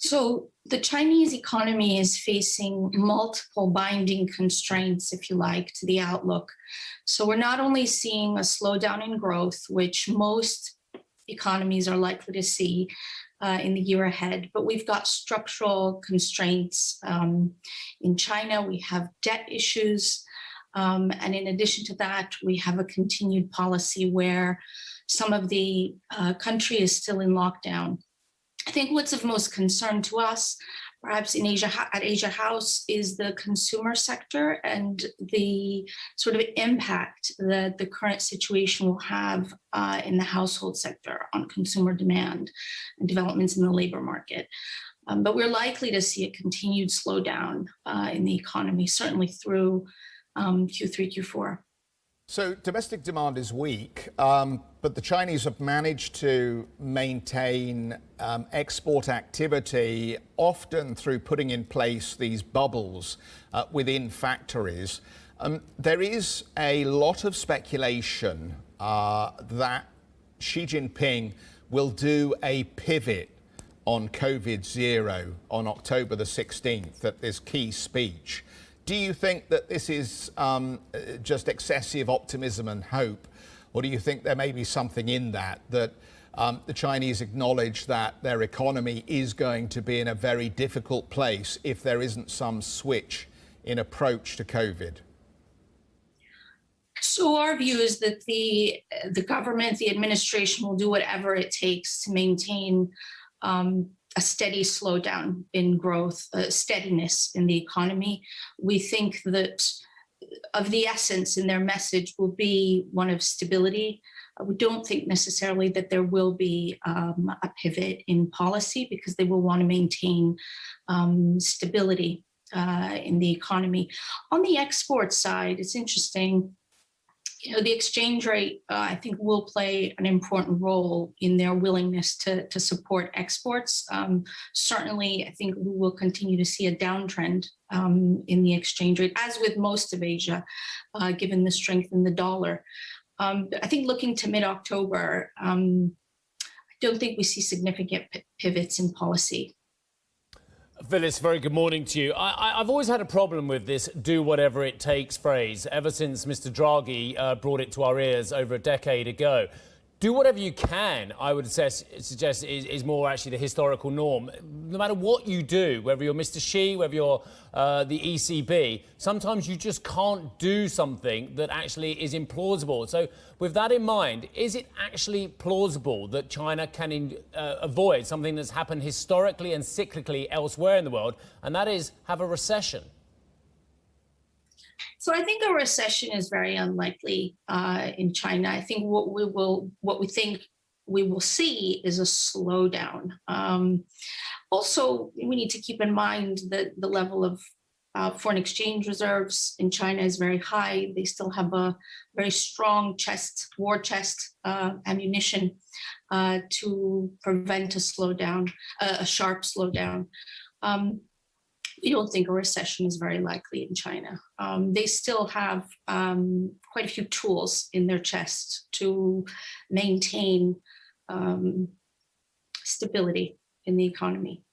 So the Chinese economy is facing multiple binding constraints, if you like, to the outlook. So we're not only seeing a slowdown in growth, which most economies are likely to see in the year ahead, but we've got structural constraints. In China, we have debt issues. And in addition to that, we have a continued policy where some of the country is still in lockdown. I think what's of most concern to us, perhaps in Asia House, is the consumer sector and the sort of impact that the current situation will have in the household sector on consumer demand and developments in the labor market. But we're likely to see a continued slowdown in the economy, certainly through Q3, Q4. So domestic demand is weak, but the Chinese have managed to maintain export activity, often through putting in place these bubbles within factories. There is a lot of speculation that Xi Jinping will do a pivot on COVID zero on October the 16th at this key speech. Do you think that this is just excessive optimism and hope, or do you think there may be something in that the Chinese acknowledge that their economy is going to be in a very difficult place if there isn't some switch in approach to COVID? So our view is that the government, the administration will do whatever it takes to maintain a steady slowdown in growth, steadiness in the economy. We think that of the essence in their message will be one of stability. We don't think necessarily that there will be a pivot in policy because they will want to maintain stability in the economy. On the export side, it's interesting. The exchange rate, I think, will play an important role in their willingness to support exports. Certainly, I think we will continue to see a downtrend in the exchange rate, as with most of Asia, given the strength in the dollar. I think looking to mid-October, I don't think we see significant pivots in policy. Phyllis, very good morning to you. I've always had a problem with this do whatever it takes phrase ever since Mr. Draghi brought it to our ears over a decade ago. Do whatever you can, I would suggest is more actually the historical norm. No matter what you do, whether you're Mr. Xi, whether you're the ECB, sometimes you just can't do something that actually is implausible. So with that in mind, is it actually plausible that China can avoid something that's happened historically and cyclically elsewhere in the world, and that is have a recession? So I think a recession is very unlikely in China. I think what we think we will see is a slowdown. Also, we need to keep in mind that the level of foreign exchange reserves in China is very high. They still have a very strong war chest ammunition to prevent a sharp slowdown. We don't think a recession is very likely in China. They still have quite a few tools in their chest to maintain stability in the economy.